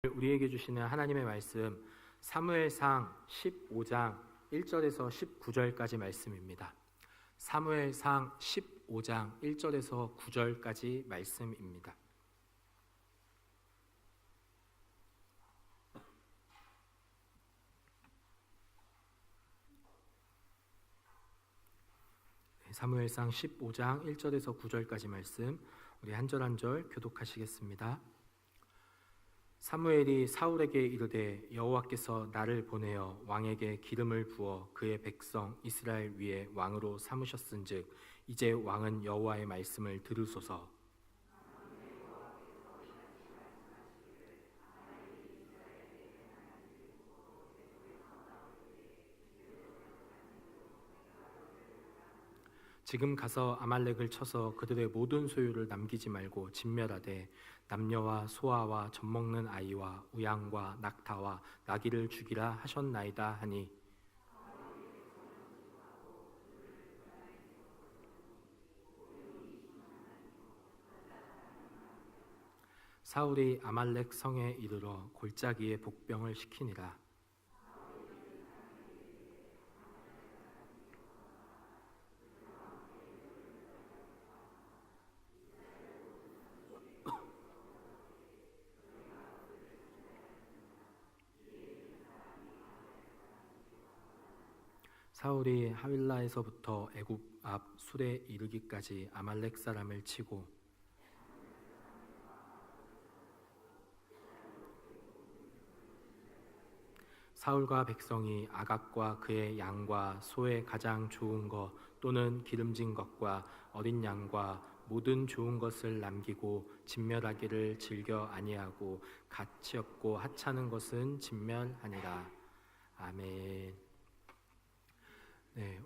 우리에게 주시는 하나님의 말씀 사무엘상 15장 1절에서 19절까지 말씀입니다. 사무엘상 15장 1절에서 9절까지 말씀입니다. 사무엘상 15장 1절에서 9절까지 말씀 우리 한 절 한 절 교독하시겠습니다. 사무엘이 사울에게 이르되 여호와께서 나를 보내어 왕에게 기름을 부어 그의 백성 이스라엘 위에 왕으로 삼으셨은즉 이제 왕은 여호와의 말씀을 들으소서. 지금 가서 아말렉을 쳐서 그들의 모든 소유를 남기지 말고 진멸하되 남녀와 소아와 젖먹는 아이와 우양과 낙타와 나귀를 죽이라 하셨나이다 하니, 사울이 아말렉 성에 이르러 골짜기에 복병을 시키니라. 사울이 하윌라에서부터 애굽 앞 술에 이르기까지 아말렉 사람을 치고 사울과 백성이 아각과 그의 양과 소의 가장 좋은 것 또는 기름진 것과 어린 양과 모든 좋은 것을 남기고 진멸하기를 즐겨 아니하고 가치 없고 하찮은 것은 진멸하니라. 아멘.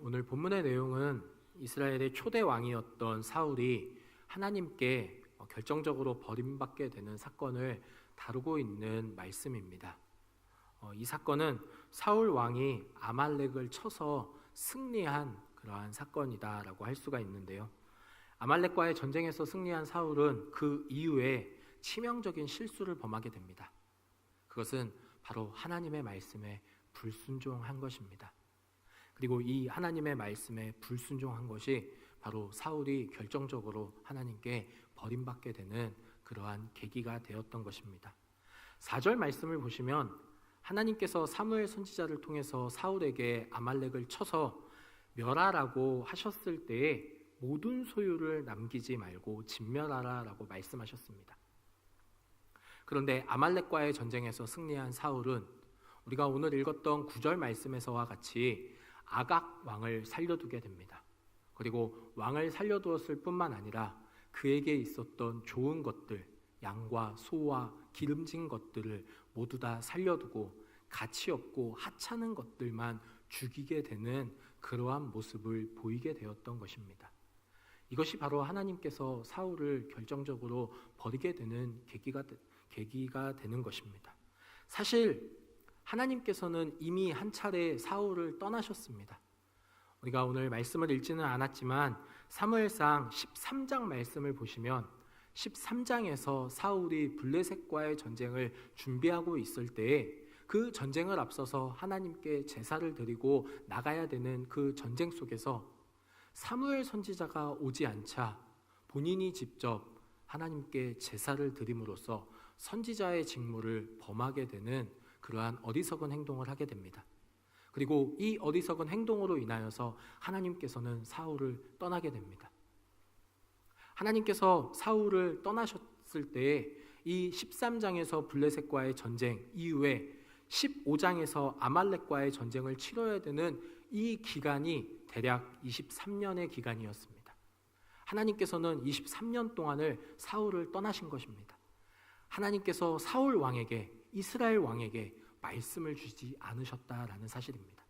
오늘 본문의 내용은 이스라엘의 초대 왕이었던 사울이 하나님께 결정적으로 버림받게 되는 사건을 다루고 있는 말씀입니다. 이 사건은 사울 왕이 아말렉을 쳐서 승리한 그러한 사건이다라고 할 수가 있는데요. 아말렉과의 전쟁에서 승리한 사울은 그 이후에 치명적인 실수를 범하게 됩니다. 그것은 바로 하나님의 말씀에 불순종한 것입니다. 그리고 이 하나님의 말씀에 불순종한 것이 바로 사울이 결정적으로 하나님께 버림받게 되는 그러한 계기가 되었던 것입니다. 4절 말씀을 보시면 하나님께서 사무엘 선지자를 통해서 사울에게 아말렉을 쳐서 멸하라고 하셨을 때에 모든 소유를 남기지 말고 진멸하라라고 말씀하셨습니다. 그런데 아말렉과의 전쟁에서 승리한 사울은 우리가 오늘 읽었던 9절 말씀에서와 같이 아각 왕을 살려두게 됩니다. 그리고 왕을 살려두었을 뿐만 아니라 그에게 있었던 좋은 것들, 양과 소와 기름진 것들을 모두 다 살려두고 가치 없고 하찮은 것들만 죽이게 되는 그러한 모습을 보이게 되었던 것입니다. 이것이 바로 하나님께서 사울을 결정적으로 버리게 되는 계기가 되는 것입니다. 사실 하나님께서는 이미 한 차례 사울을 떠나셨습니다. 우리가 오늘 말씀을 읽지는 않았지만 사무엘상 13장 말씀을 보시면 13장에서 사울이 블레셋과의 전쟁을 준비하고 있을 때에 그 전쟁을 앞서서 하나님께 제사를 드리고 나가야 되는 그 전쟁 속에서 사무엘 선지자가 오지 않자 본인이 직접 하나님께 제사를 드림으로써 선지자의 직무를 범하게 되는 그러한 어리석은 행동을 하게 됩니다. 그리고 이 어리석은 행동으로 인하여서 하나님께서는 사울을 떠나게 됩니다. 하나님께서 사울을 떠나셨을 때에 이 13장에서 블레셋과의 전쟁 이후에 15장에서 아말렉과의 전쟁을 치러야 되는 이 기간이 대략 23년의 기간이었습니다. 하나님께서는 23년 동안을 사울을 떠나신 것입니다. 하나님께서 사울 왕에게 이스라엘 왕에게 말씀을 주지 않으셨다라는 사실입니다.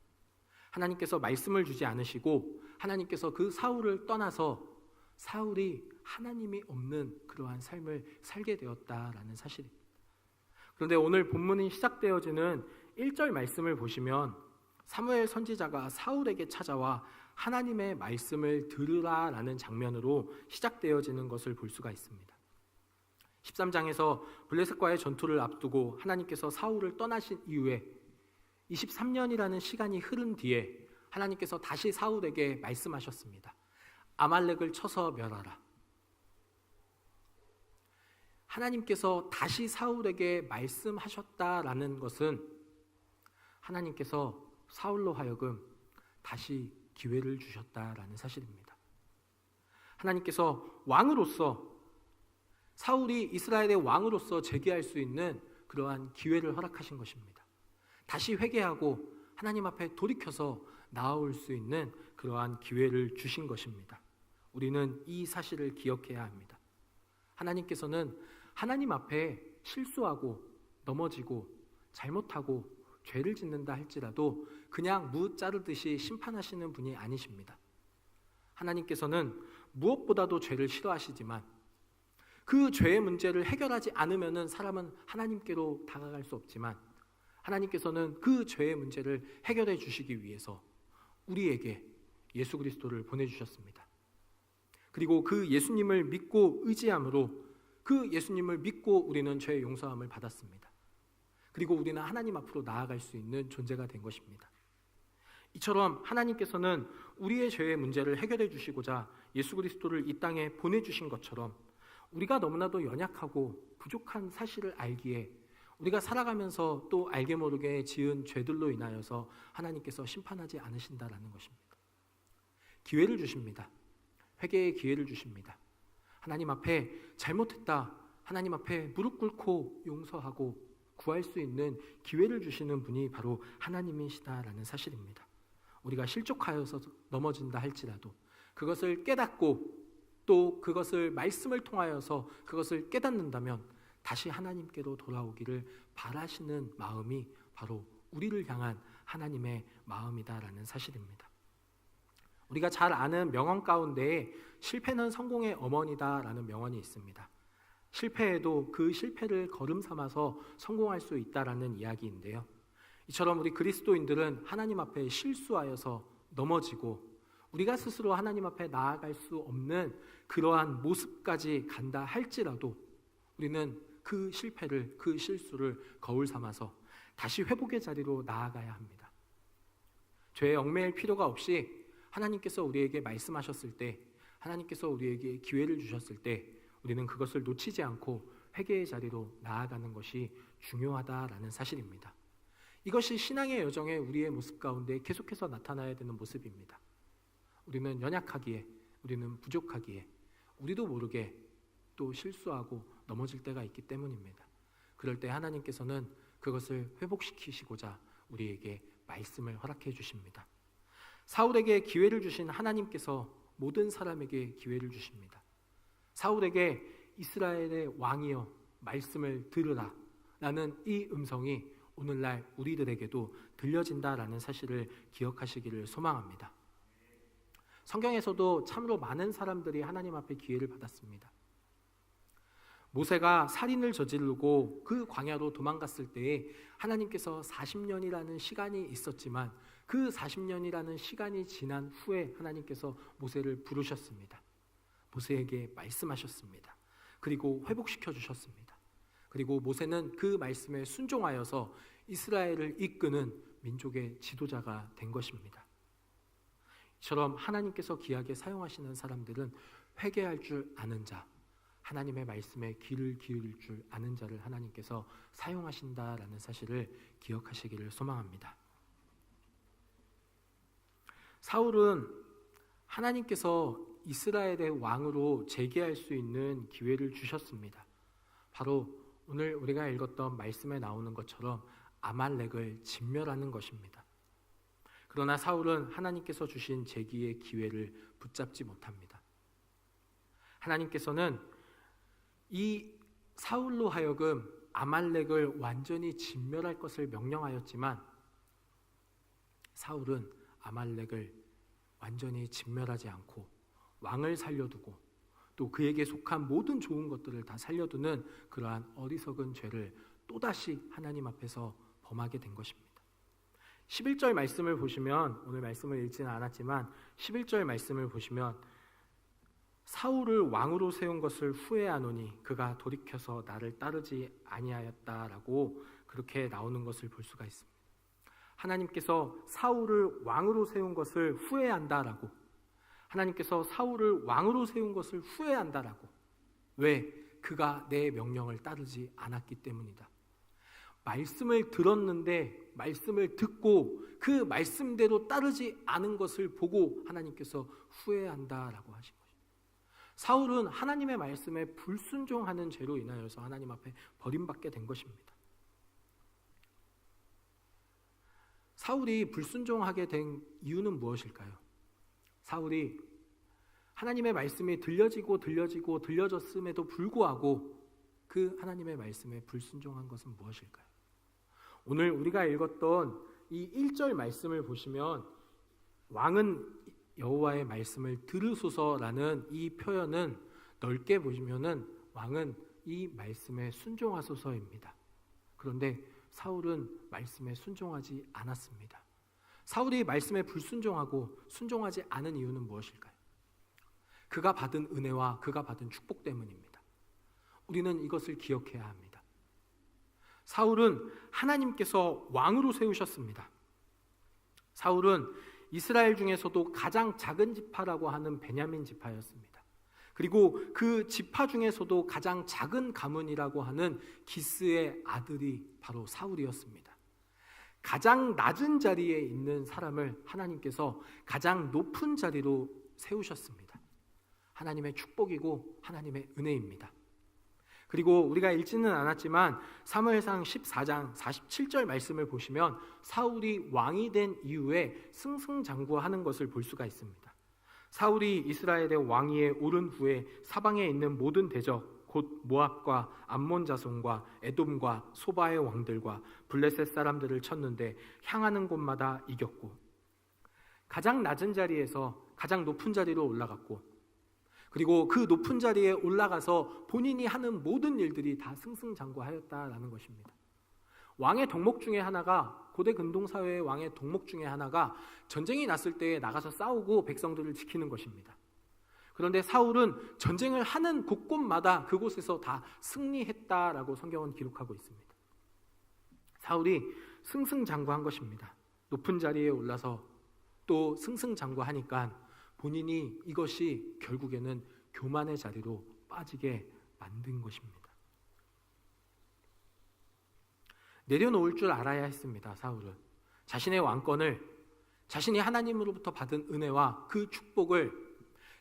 하나님께서 말씀을 주지 않으시고 하나님께서 그 사울을 떠나서 사울이 하나님이 없는 그러한 삶을 살게 되었다라는 사실입니다. 그런데 오늘 본문이 시작되어지는 1절 말씀을 보시면 사무엘 선지자가 사울에게 찾아와 하나님의 말씀을 들으라라는 장면으로 시작되어지는 것을 볼 수가 있습니다. 13장에서 블레셋과의 전투를 앞두고 하나님께서 사울을 떠나신 이후에 23년이라는 시간이 흐른 뒤에 하나님께서 다시 사울에게 말씀하셨습니다. 아말렉을 쳐서 멸하라. 하나님께서 다시 사울에게 말씀하셨다라는 것은 하나님께서 사울로 하여금 다시 기회를 주셨다라는 사실입니다. 하나님께서 왕으로서, 사울이 이스라엘의 왕으로서 재기할 수 있는 그러한 기회를 허락하신 것입니다. 다시 회개하고 하나님 앞에 돌이켜서 나아올 수 있는 그러한 기회를 주신 것입니다. 우리는 이 사실을 기억해야 합니다. 하나님께서는 하나님 앞에 실수하고 넘어지고 잘못하고 죄를 짓는다 할지라도 그냥 무 자르듯이 심판하시는 분이 아니십니다. 하나님께서는 무엇보다도 죄를 싫어하시지만 그 죄의 문제를 해결하지 않으면 사람은 하나님께로 다가갈 수 없지만 하나님께서는 그 죄의 문제를 해결해 주시기 위해서 우리에게 예수 그리스도를 보내주셨습니다. 그리고 그 예수님을 믿고 의지함으로 그 예수님을 믿고 우리는 죄의 용서함을 받았습니다. 그리고 우리는 하나님 앞으로 나아갈 수 있는 존재가 된 것입니다. 이처럼 하나님께서는 우리의 죄의 문제를 해결해 주시고자 예수 그리스도를 이 땅에 보내주신 것처럼 우리가 너무나도 연약하고 부족한 사실을 알기에 우리가 살아가면서 또 알게 모르게 지은 죄들로 인하여서 하나님께서 심판하지 않으신다라는 것입니다. 기회를 주십니다. 회개의 기회를 주십니다. 하나님 앞에 잘못했다, 하나님 앞에 무릎 꿇고 용서하고 구할 수 있는 기회를 주시는 분이 바로 하나님이시다라는 사실입니다. 우리가 실족하여서 넘어진다 할지라도 그것을 깨닫고 또 그것을 말씀을 통하여서 그것을 깨닫는다면 다시 하나님께로 돌아오기를 바라시는 마음이 바로 우리를 향한 하나님의 마음이다라는 사실입니다. 우리가 잘 아는 명언 가운데에 실패는 성공의 어머니다라는 명언이 있습니다. 실패해도 그 실패를 걸음 삼아서 성공할 수 있다라는 이야기인데요. 이처럼 우리 그리스도인들은 하나님 앞에 실수하여서 넘어지고 우리가 스스로 하나님 앞에 나아갈 수 없는 그러한 모습까지 간다 할지라도 우리는 그 실패를, 그 실수를 거울 삼아서 다시 회복의 자리로 나아가야 합니다. 죄에 얽매일 필요가 없이 하나님께서 우리에게 말씀하셨을 때, 하나님께서 우리에게 기회를 주셨을 때 우리는 그것을 놓치지 않고 회개의 자리로 나아가는 것이 중요하다라는 사실입니다. 이것이 신앙의 여정에 우리의 모습 가운데 계속해서 나타나야 되는 모습입니다. 우리는 연약하기에, 우리는 부족하기에, 우리도 모르게 또 실수하고 넘어질 때가 있기 때문입니다. 그럴 때 하나님께서는 그것을 회복시키시고자 우리에게 말씀을 허락해 주십니다. 사울에게 기회를 주신 하나님께서 모든 사람에게 기회를 주십니다. 사울에게 이스라엘의 왕이여 말씀을 들으라 라는 이 음성이 오늘날 우리들에게도 들려진다라는 사실을 기억하시기를 소망합니다. 성경에서도 참으로 많은 사람들이 하나님 앞에 기회를 받았습니다. 모세가 살인을 저지르고 그 광야로 도망갔을 때에 하나님께서 40년이라는 시간이 있었지만 그 40년이라는 시간이 지난 후에 하나님께서 모세를 부르셨습니다. 모세에게 말씀하셨습니다. 그리고 회복시켜 주셨습니다. 그리고 모세는 그 말씀에 순종하여서 이스라엘을 이끄는 민족의 지도자가 된 것입니다. 이처럼 하나님께서 귀하게 사용하시는 사람들은 회개할 줄 아는 자, 하나님의 말씀에 귀를 기울일 줄 아는 자를 하나님께서 사용하신다라는 사실을 기억하시기를 소망합니다. 사울은 하나님께서 이스라엘의 왕으로 재기할 수 있는 기회를 주셨습니다. 바로 오늘 우리가 읽었던 말씀에 나오는 것처럼 아말렉을 진멸하는 것입니다. 그러나 사울은 하나님께서 주신 재기의 기회를 붙잡지 못합니다. 하나님께서는 이 사울로 하여금 아말렉을 완전히 진멸할 것을 명령하였지만 사울은 아말렉을 완전히 진멸하지 않고 왕을 살려두고 또 그에게 속한 모든 좋은 것들을 다 살려두는 그러한 어리석은 죄를 또다시 하나님 앞에서 범하게 된 것입니다. 11절 말씀을 보시면, 오늘 말씀을 읽지는 않았지만 11절 말씀을 보시면 사울을 왕으로 세운 것을 후회하노니 그가 돌이켜서 나를 따르지 아니하였다라고 그렇게 나오는 것을 볼 수가 있습니다. 하나님께서 사울을 왕으로 세운 것을 후회한다라고, 하나님께서 사울을 왕으로 세운 것을 후회한다라고. 왜? 그가 내 명령을 따르지 않았기 때문이다. 말씀을 들었는데 말씀을 듣고 그 말씀대로 따르지 않은 것을 보고 하나님께서 후회한다라고 하신 것입니다. 사울은 하나님의 말씀에 불순종하는 죄로 인하여서 하나님 앞에 버림받게 된 것입니다. 사울이 불순종하게 된 이유는 무엇일까요? 사울이 하나님의 말씀이 들려졌음에도 불구하고 그 하나님의 말씀에 불순종한 것은 무엇일까요? 오늘 우리가 읽었던 이 1절 말씀을 보시면 왕은 여호와의 말씀을 들으소서라는 이 표현은 넓게 보시면은 왕은 이 말씀에 순종하소서입니다. 그런데 사울은 말씀에 순종하지 않았습니다. 사울이 말씀에 불순종하고 순종하지 않은 이유는 무엇일까요? 그가 받은 은혜와 그가 받은 축복 때문입니다. 우리는 이것을 기억해야 합니다. 사울은 하나님께서 왕으로 세우셨습니다. 사울은 이스라엘 중에서도 가장 작은 지파라고 하는 베냐민 지파였습니다. 그리고 그 지파 중에서도 가장 작은 가문이라고 하는 기스의 아들이 바로 사울이었습니다. 가장 낮은 자리에 있는 사람을 하나님께서 가장 높은 자리로 세우셨습니다. 하나님의 축복이고 하나님의 은혜입니다. 그리고 우리가 읽지는 않았지만 사무엘상 14장 47절 말씀을 보시면 사울이 왕이 된 이후에 승승장구하는 것을 볼 수가 있습니다. 사울이 이스라엘의 왕위에 오른 후에 사방에 있는 모든 대적 곧 모압과 암몬 자손과 에돔과 소바의 왕들과 블레셋 사람들을 쳤는데 향하는 곳마다 이겼고, 가장 낮은 자리에서 가장 높은 자리로 올라갔고, 그리고 그 높은 자리에 올라가서 본인이 하는 모든 일들이 다 승승장구하였다라는 것입니다. 왕의 덕목 중에 하나가, 고대 근동사회의 왕의 덕목 중에 하나가 전쟁이 났을 때 나가서 싸우고 백성들을 지키는 것입니다. 그런데 사울은 전쟁을 하는 곳곳마다 그곳에서 다 승리했다라고 성경은 기록하고 있습니다. 사울이 승승장구한 것입니다. 높은 자리에 올라서 또 승승장구하니까 본인이 이것이 결국에는 교만의 자리로 빠지게 만든 것입니다. 내려놓을 줄 알아야 했습니다. 사울은 자신의 왕권을, 자신이 하나님으로부터 받은 은혜와 그 축복을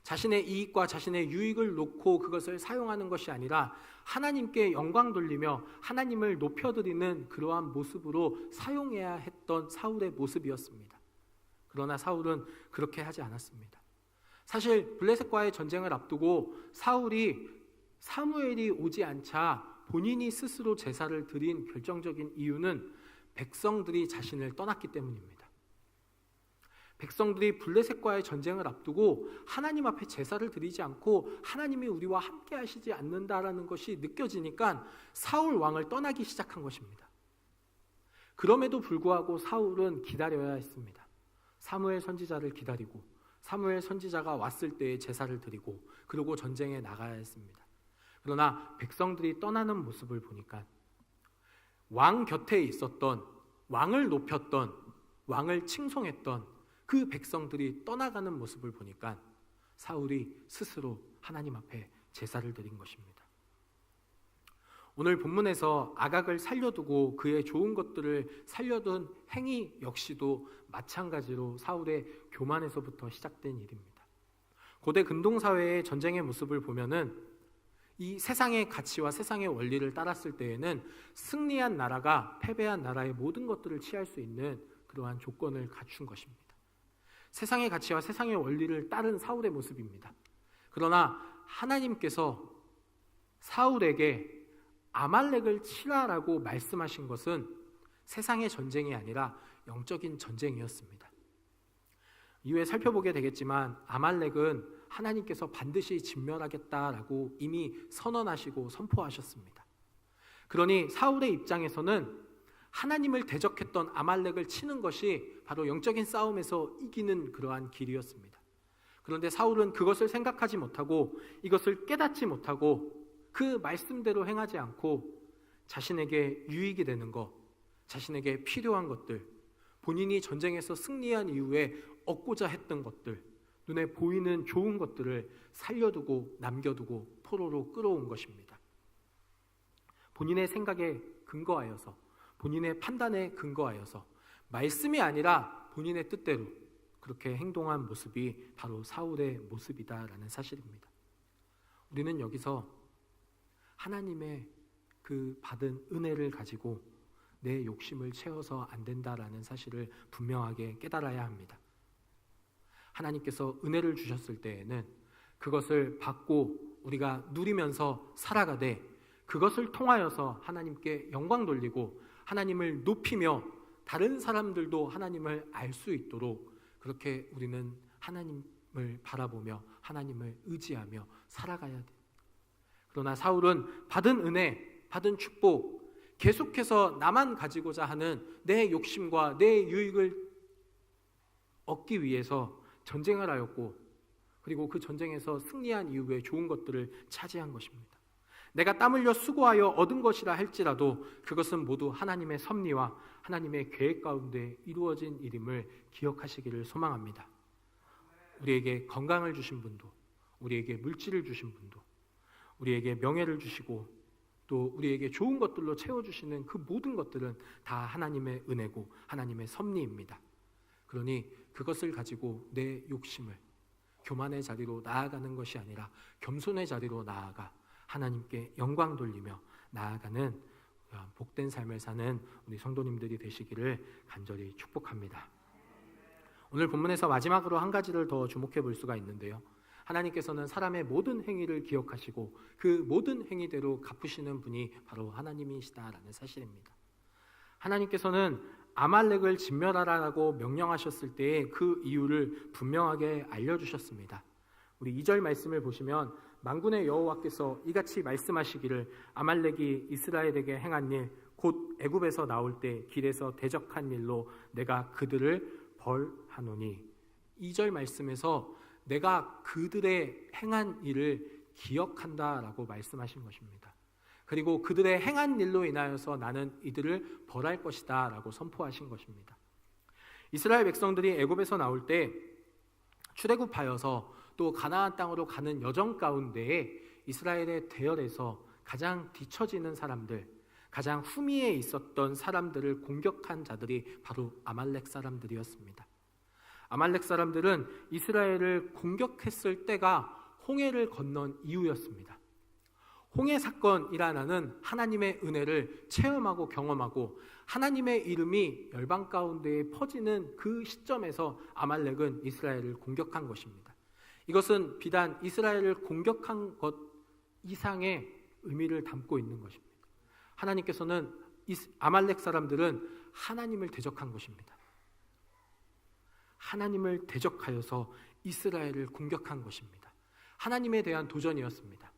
자신의 이익과 자신의 유익을 놓고 그것을 사용하는 것이 아니라 하나님께 영광 돌리며 하나님을 높여드리는 그러한 모습으로 사용해야 했던 사울의 모습이었습니다. 그러나 사울은 그렇게 하지 않았습니다. 사실 블레셋과의 전쟁을 앞두고 사울이 사무엘이 오지 않자 본인이 스스로 제사를 드린 결정적인 이유는 백성들이 자신을 떠났기 때문입니다. 백성들이 블레셋과의 전쟁을 앞두고 하나님 앞에 제사를 드리지 않고 하나님이 우리와 함께 하시지 않는다라는 것이 느껴지니까 사울 왕을 떠나기 시작한 것입니다. 그럼에도 불구하고 사울은 기다려야 했습니다. 사무엘 선지자를 기다리고 사무엘 선지자가 왔을 때에 제사를 드리고 그리고 전쟁에 나가야 했습니다. 그러나 백성들이 떠나는 모습을 보니까 왕 곁에 있었던, 왕을 높였던, 왕을 칭송했던 그 백성들이 떠나가는 모습을 보니까 사울이 스스로 하나님 앞에 제사를 드린 것입니다. 오늘 본문에서 아각을 살려두고 그의 좋은 것들을 살려둔 행위 역시도 마찬가지로 사울의 교만에서부터 시작된 일입니다. 고대 근동사회의 전쟁의 모습을 보면은 이 세상의 가치와 세상의 원리를 따랐을 때에는 승리한 나라가 패배한 나라의 모든 것들을 취할 수 있는 그러한 조건을 갖춘 것입니다. 세상의 가치와 세상의 원리를 따른 사울의 모습입니다. 그러나 하나님께서 사울에게 아말렉을 치라라고 말씀하신 것은 세상의 전쟁이 아니라 영적인 전쟁이었습니다. 이후에 살펴보게 되겠지만 아말렉은 하나님께서 반드시 진멸하겠다라고 이미 선언하시고 선포하셨습니다. 그러니 사울의 입장에서는 하나님을 대적했던 아말렉을 치는 것이 바로 영적인 싸움에서 이기는 그러한 길이었습니다. 그런데 사울은 그것을 생각하지 못하고 이것을 깨닫지 못하고 그 말씀대로 행하지 않고 자신에게 유익이 되는 것, 자신에게 필요한 것들, 본인이 전쟁에서 승리한 이후에 얻고자 했던 것들, 눈에 보이는 좋은 것들을 살려두고 남겨두고 포로로 끌어온 것입니다. 본인의 생각에 근거하여서, 본인의 판단에 근거하여서 말씀이 아니라 본인의 뜻대로 그렇게 행동한 모습이 바로 사울의 모습이다라는 사실입니다. 우리는 여기서 하나님의 그 받은 은혜를 가지고 내 욕심을 채워서 안 된다라는 사실을 분명하게 깨달아야 합니다. 하나님께서 은혜를 주셨을 때에는 그것을 받고 우리가 누리면서 살아가되 그것을 통하여서 하나님께 영광 돌리고 하나님을 높이며 다른 사람들도 하나님을 알 수 있도록 그렇게 우리는 하나님을 바라보며 하나님을 의지하며 살아가야 돼요. 그러나 사울은 받은 은혜, 받은 축복, 계속해서 나만 가지고자 하는 내 욕심과 내 유익을 얻기 위해서 전쟁을 하였고 그리고 그 전쟁에서 승리한 이후에 좋은 것들을 차지한 것입니다. 내가 땀 흘려 수고하여 얻은 것이라 할지라도 그것은 모두 하나님의 섭리와 하나님의 계획 가운데 이루어진 일임을 기억하시기를 소망합니다. 우리에게 건강을 주신 분도, 우리에게 물질을 주신 분도, 우리에게 명예를 주시고 또 우리에게 좋은 것들로 채워주시는 그 모든 것들은 다 하나님의 은혜고 하나님의 섭리입니다. 그러니 그것을 가지고 내 욕심을 교만의 자리로 나아가는 것이 아니라 겸손의 자리로 나아가 하나님께 영광 돌리며 나아가는 복된 삶을 사는 우리 성도님들이 되시기를 간절히 축복합니다. 오늘 본문에서 마지막으로 한 가지를 더 주목해 볼 수가 있는데요. 하나님께서는 사람의 모든 행위를 기억하시고 그 모든 행위대로 갚으시는 분이 바로 하나님이시다라는 사실입니다. 하나님께서는 아말렉을 진멸하라고 명령하셨을 때의 그 이유를 분명하게 알려주셨습니다. 우리 2절 말씀을 보시면 만군의 여호와께서 이같이 말씀하시기를 아말렉이 이스라엘에게 행한 일 곧 애굽에서 나올 때 길에서 대적한 일로 내가 그들을 벌하노니 2절 말씀에서 내가 그들의 행한 일을 기억한다라고 말씀하신 것입니다. 그리고 그들의 행한 일로 인하여서 나는 이들을 벌할 것이다 라고 선포하신 것입니다. 이스라엘 백성들이 애굽에서 나올 때 출애굽하여서 또 가나안 땅으로 가는 여정 가운데에 이스라엘의 대열에서 가장 뒤처지는 사람들, 가장 후미에 있었던 사람들을 공격한 자들이 바로 아말렉 사람들이었습니다. 아말렉 사람들은 이스라엘을 공격했을 때가 홍해를 건넌 이후였습니다. 홍해 사건이라는 하나님의 은혜를 체험하고 경험하고 하나님의 이름이 열방 가운데에 퍼지는 그 시점에서 아말렉은 이스라엘을 공격한 것입니다. 이것은 비단 이스라엘을 공격한 것 이상의 의미를 담고 있는 것입니다. 하나님께서는 아말렉 사람들은 하나님을 대적한 것입니다. 하나님을 대적하여서 이스라엘을 공격한 것입니다. 하나님에 대한 도전이었습니다.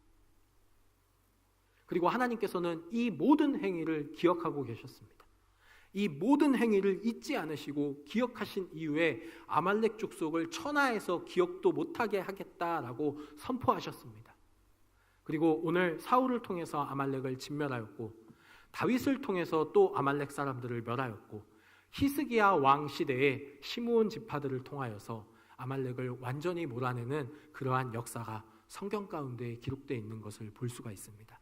그리고 하나님께서는 이 모든 행위를 기억하고 계셨습니다. 이 모든 행위를 잊지 않으시고 기억하신 이후에 아말렉 족속을 천하에서 기억도 못하게 하겠다라고 선포하셨습니다. 그리고 오늘 사울을 통해서 아말렉을 진멸하였고 다윗을 통해서 또 아말렉 사람들을 멸하였고 히스기야 왕 시대에 시므온 지파들을 통하여서 아말렉을 완전히 몰아내는 그러한 역사가 성경 가운데 기록되어 있는 것을 볼 수가 있습니다.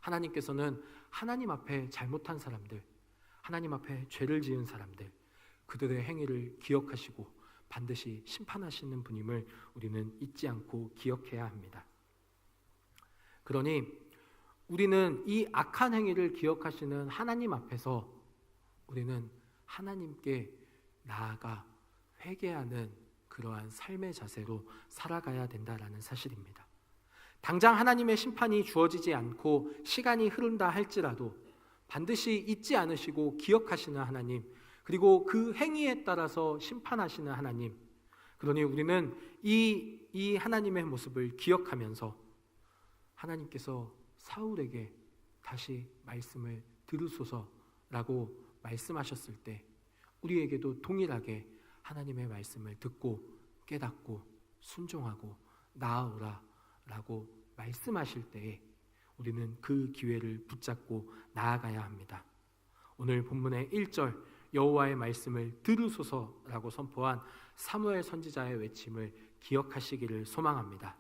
하나님께서는 하나님 앞에 잘못한 사람들, 하나님 앞에 죄를 지은 사람들, 그들의 행위를 기억하시고 반드시 심판하시는 분임을 우리는 잊지 않고 기억해야 합니다. 그러니 우리는 이 악한 행위를 기억하시는 하나님 앞에서 우리는 하나님께 나아가 회개하는 그러한 삶의 자세로 살아가야 된다라는 사실입니다. 당장 하나님의 심판이 주어지지 않고 시간이 흐른다 할지라도 반드시 잊지 않으시고 기억하시는 하나님, 그리고 그 행위에 따라서 심판하시는 하나님, 그러니 우리는 이 하나님의 모습을 기억하면서 하나님께서 사울에게 다시 말씀을 들으소서라고 말씀하셨을 때 우리에게도 동일하게 하나님의 말씀을 듣고 깨닫고 순종하고 나아오라 라고 말씀하실 때에 우리는 그 기회를 붙잡고 나아가야 합니다. 오늘 본문의 1절 여호와의 말씀을 들으소서라고 선포한 사무엘 선지자의 외침을 기억하시기를 소망합니다.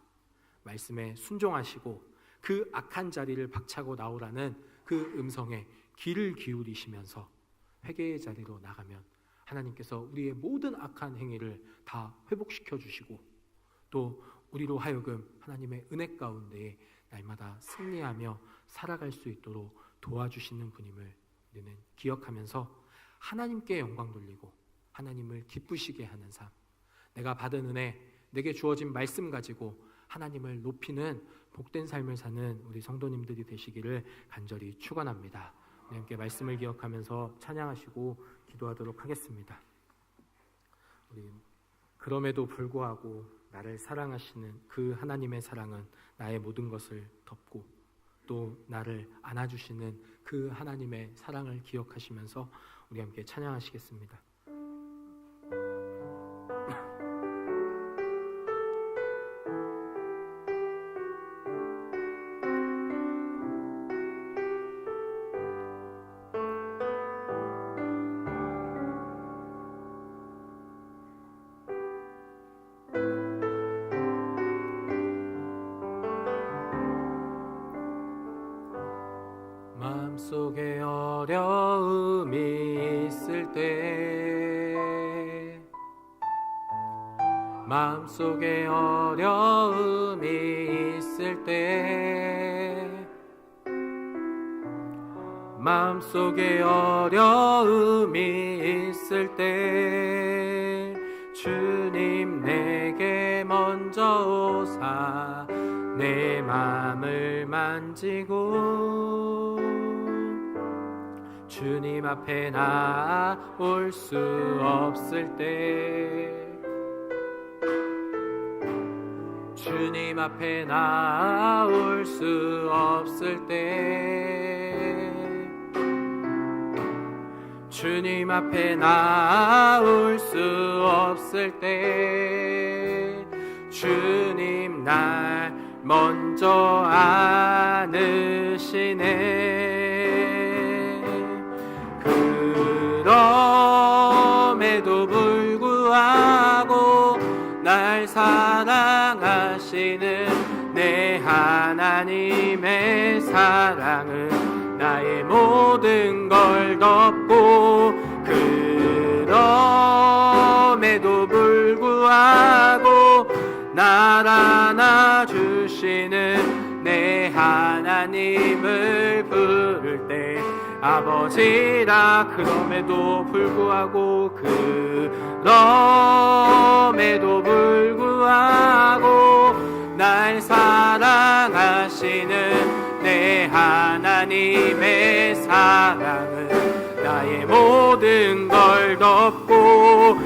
말씀에 순종하시고 그 악한 자리를 박차고 나오라는 그 음성에 귀를 기울이시면서 회개의 자리로 나가면 하나님께서 우리의 모든 악한 행위를 다 회복시켜 주시고 또 우리로 하여금 하나님의 은혜 가운데 날마다 승리하며 살아갈 수 있도록 도와주시는 분임을 우리는 기억하면서 하나님께 영광 돌리고 하나님을 기쁘시게 하는 삶, 내가 받은 은혜, 내게 주어진 말씀 가지고 하나님을 높이는 복된 삶을 사는 우리 성도님들이 되시기를 간절히 축원합니다. 우리 함께 말씀을 기억하면서 찬양하시고 기도하도록 하겠습니다. 우리 그럼에도 불구하고 나를 사랑하시는 그 하나님의 사랑은 나의 모든 것을 덮고 또 나를 안아주시는 그 하나님의 사랑을 기억하시면서 우리 함께 찬양하시겠습니다. 마음속에 어려움이 있을 때 마음속에 어려움이 있을 때 마음속에 어려움이 있을 때 주님 내게 먼저 오사 내 마음을 만지고 주님 앞에 나올 수 없을 때 주님 앞에 나올 수 없을 때 주님 앞에 나올 수 없을 때 주님 날 먼저 안으시네. 그럼에도 불구하고 날 사랑하시는 내 하나님의 사랑은 나의 모든 걸 덮고 그럼에도 불구하고 날 안아주시는 내 하나님을 부를 때 아버지라 그럼에도 불구하고 그럼에도 불구하고 날 사랑하시는 내 하나님의 사랑은 나의 모든 걸 덮고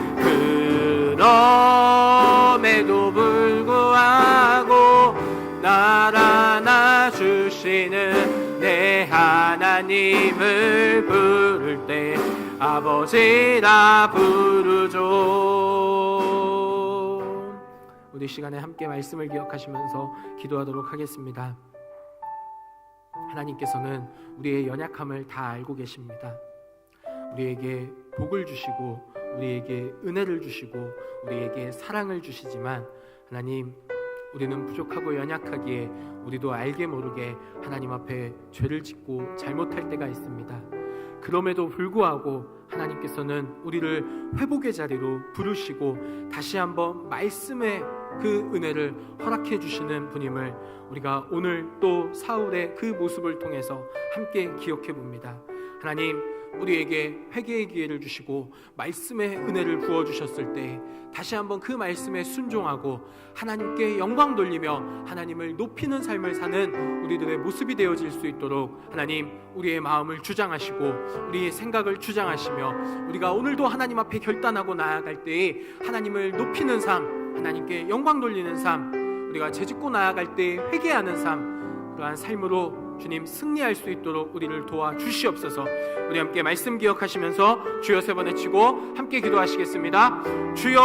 그럼에도 불구하고 날 안아주시는 내 하나님을 부를 때 아버지라 부르죠. 우리 시간에 함께 말씀을 기억하시면서 기도하도록 하겠습니다. 하나님께서는 우리의 연약함을 다 알고 계십니다. 우리에게 복을 주시고 우리에게 은혜를 주시고 우리에게 사랑을 주시지만 하나님, 우리는 부족하고 연약하기에 우리도 알게 모르게 하나님 앞에 죄를 짓고 잘못할 때가 있습니다. 그럼에도 불구하고 하나님께서는 우리를 회복의 자리로 부르시고 다시 한번 말씀의 그 은혜를 허락해 주시는 분임을 우리가 오늘 또 사울의 그 모습을 통해서 함께 기억해 봅니다. 하나님, 우리에게 회개의 기회를 주시고 말씀의 은혜를 부어주셨을 때 다시 한번 그 말씀에 순종하고 하나님께 영광 돌리며 하나님을 높이는 삶을 사는 우리들의 모습이 되어질 수 있도록 하나님, 우리의 마음을 주장하시고 우리의 생각을 주장하시며 우리가 오늘도 하나님 앞에 결단하고 나아갈 때에 하나님을 높이는 삶, 하나님께 영광 돌리는 삶, 우리가 죄짓고 나아갈 때 회개하는 삶, 그러한 삶으로 주님 승리할 수 있도록 우리를 도와주시옵소서. 우리 함께 말씀 기억하시면서 주여 세 번 외치고 함께 기도하시겠습니다. 주여.